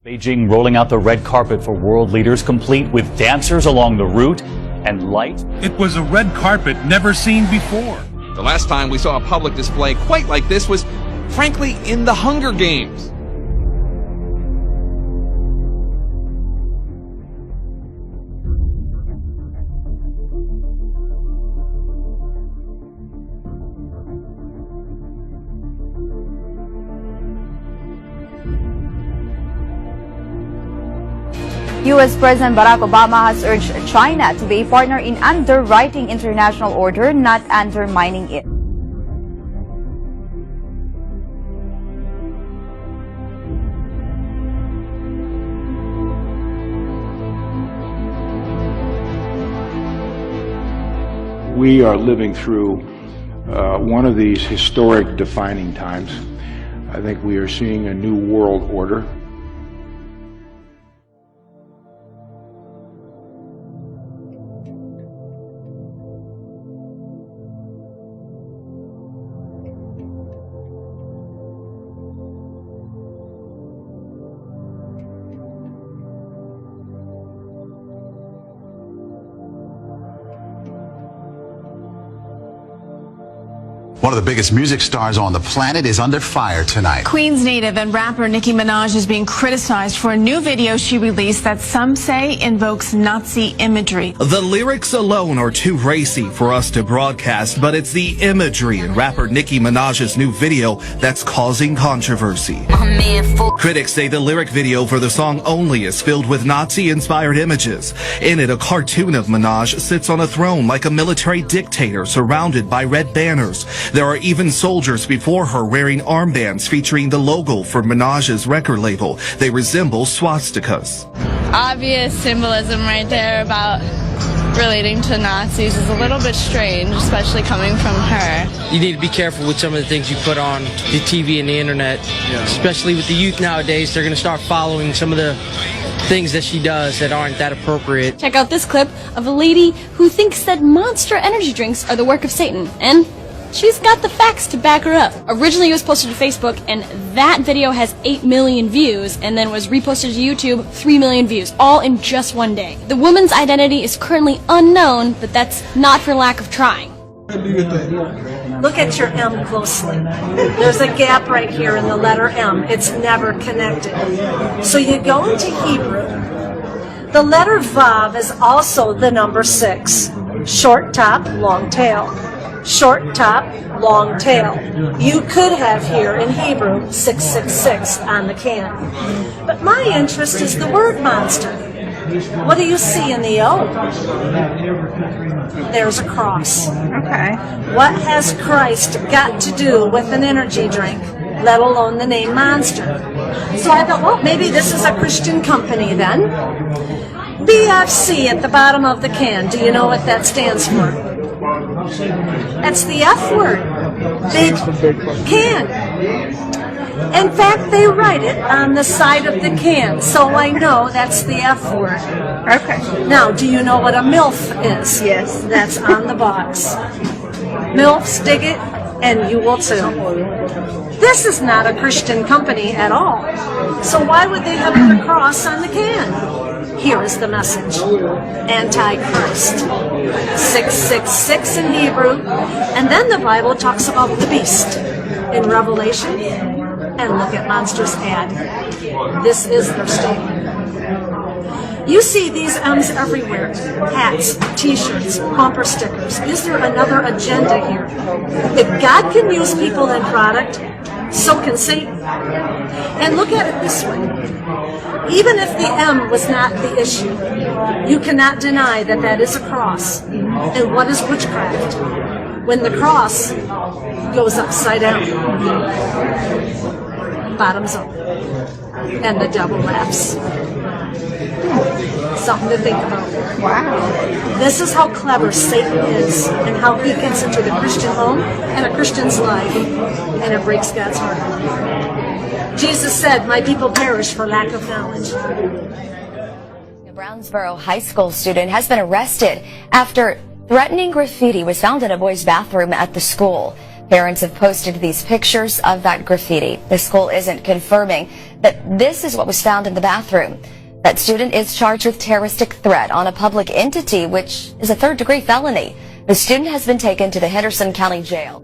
Beijing rolling out the red carpet for world leaders, complete with dancers along the route and light. It was a red carpet never seen before. The last time we saw a public display quite like this was, frankly, in the Hunger Games. U.S. President Barack Obama has urged China to be a partner in underwriting international order, not undermining it. We are living through one of these historic defining times. I think we are seeing a new world order. One of the biggest music stars on the planet is under fire tonight. Queens native and rapper Nicki Minaj is being criticized for a new video she released that some say invokes Nazi imagery. The lyrics alone are too racy for us to broadcast, but it's the imagery in rapper Nicki Minaj's new video that's causing controversy. Critics say the lyric video for the song Only is filled with Nazi-inspired images. In it, a cartoon of Minaj sits on a throne like a military dictator surrounded by red banners. There are even soldiers before her wearing armbands featuring the logo for Minaj's record label. They resemble swastikas. Obvious symbolism right there about relating to Nazis is a little bit strange, especially coming from her. You need to be careful with some of the things you put on the TV and the internet, especially with the youth nowadays. They're going to start following some of the things that she does that aren't that appropriate. Check out this clip of a lady who thinks that Monster energy drinks are the work of Satan, and she's got the facts to back her up. Originally it was posted to Facebook, and that video has 8 million views, and then was reposted to YouTube, 3 million views, all in just one day. The woman's identity is currently unknown, but that's not for lack of trying. Look at your M closely. There's a gap right here in the letter M. It's never connected. So you go into Hebrew. The letter Vav is also the number 6. Short top, long tail. Short top, long tail. You could have here in Hebrew 666 on the can. But my interest is the word monster. What do you see in the O? There's a cross. Okay. What has Christ got to do with an energy drink, let alone the name Monster? So I thought, well, maybe this is a Christian company then. BFC at the bottom of the can. Do you know what that stands for? That's the F word. Big can. In fact, they write it on the side of the can, so I know that's the F word. Okay. Now, do you know what a MILF is? Yes. That's on the box. MILFs, dig it, and you will too. This is not a Christian company at all. So why would they have put a cross on the can? Here is the message. Antichrist. 666 in Hebrew. And then the Bible talks about the beast in Revelation. And look at Monster's ad. This is their statement. You see these M's everywhere. Hats, t-shirts, bumper stickers. Is there another agenda here? If God can use people and product, so can Satan. And look at it this way. Even if the M was not the issue, you cannot deny that that is a cross. And what is witchcraft? When the cross goes upside down, bottoms up, and the devil laughs. Something to think about. Wow. This is how clever Satan is, and how he gets into the Christian home and a Christian's life, and it breaks God's heart. Jesus said, "My people perish for lack of knowledge." A Brownsboro high school student has been arrested after threatening graffiti was found in a boy's bathroom at the school. Parents have posted these pictures of that graffiti. The school isn't confirming that this is what was found in the bathroom. That student is charged with terroristic threat on a public entity, which is a third-degree felony. The student has been taken to the Henderson County Jail.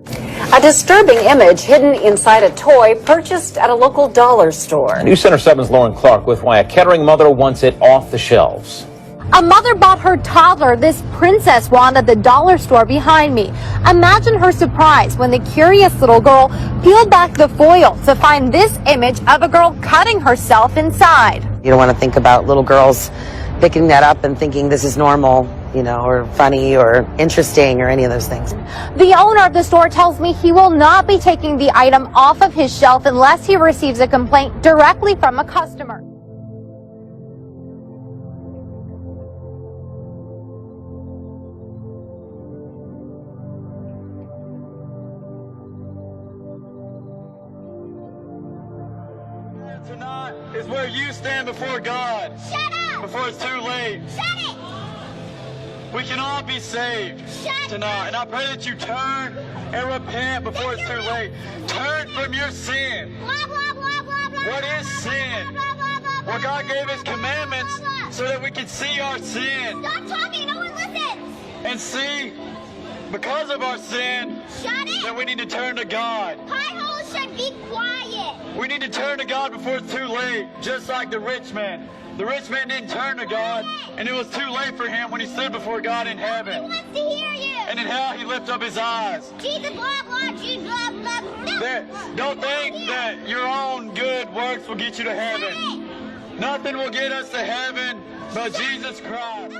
A disturbing image hidden inside a toy purchased at a local dollar store. News Center 7's Lauren Clark with why a Kettering mother wants it off the shelves. A mother bought her toddler this princess wand at the dollar store behind me. Imagine her surprise when the curious little girl peeled back the foil to find this image of a girl cutting herself inside. You don't want to think about little girls picking that up and thinking this is normal, or funny or interesting or any of those things. The owner of the store tells me he will not be taking the item off of his shelf unless he receives a complaint directly from a customer. Tonight is where you stand before God. Shut up! Before it's too late. Shut it! We can all be saved tonight. And I pray that you turn and repent before it's too late. Turn from your sin. Blah, blah, blah, blah, blah. What is sin? Well, God gave His commandments so that we can see our sin. Stop talking, no one listens. And see, because of our sin, that we need to turn to God. Hi-ho should be quiet. We need to turn to God before it's too late, just like the rich man. The rich man didn't turn to God, and it was too late for him when he stood before God in heaven. He wants to hear you. And in hell, he lifted up his eyes. Jesus, blah, blah, Jesus, blah, blah. No. Don't think that your own good works will get you to heaven. Nothing will get us to heaven but Jesus Christ.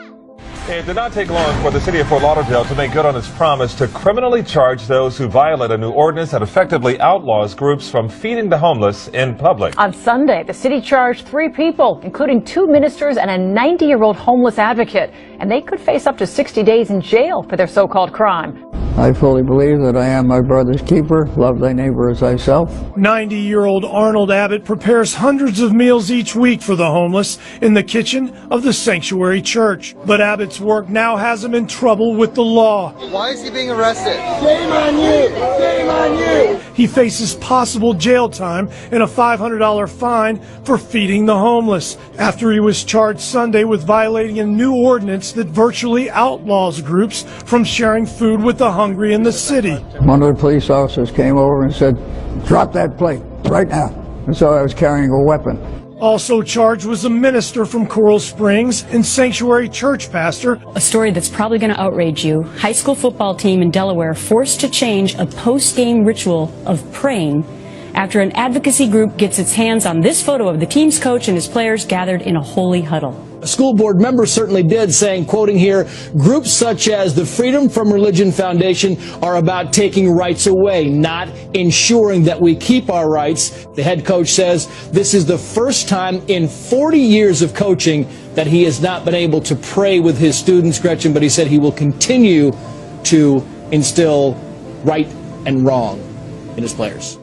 It did not take long for the city of Fort Lauderdale to make good on its promise to criminally charge those who violate a new ordinance that effectively outlaws groups from feeding the homeless in public. On Sunday, the city charged 3 people, including 2 ministers and a 90-year-old homeless advocate, and they could face up to 60 days in jail for their so-called crime. I fully believe that I am my brother's keeper. Love thy neighbor as thyself. 90-year-old Arnold Abbott prepares hundreds of meals each week for the homeless in the kitchen of the Sanctuary Church. But Abbott's work now has him in trouble with the law. Why is he being arrested? Shame on you! Shame on you! He faces possible jail time and a $500 fine for feeding the homeless after he was charged Sunday with violating a new ordinance that virtually outlaws groups from sharing food with the hungry in the city. One of the police officers came over and said, "Drop that plate right now." And so I was carrying a weapon. Also charged was a minister from Coral Springs and Sanctuary Church pastor. A story that's probably going to outrage you. High school football team in Delaware forced to change a post-game ritual of praying after an advocacy group gets its hands on this photo of the team's coach and his players gathered in a holy huddle. A school board member certainly did, saying, quoting here, "Groups such as the Freedom from Religion Foundation are about taking rights away, not ensuring that we keep our rights." The head coach says this is the first time in 40 years of coaching that he has not been able to pray with his students, Gretchen, but he said he will continue to instill right and wrong in his players.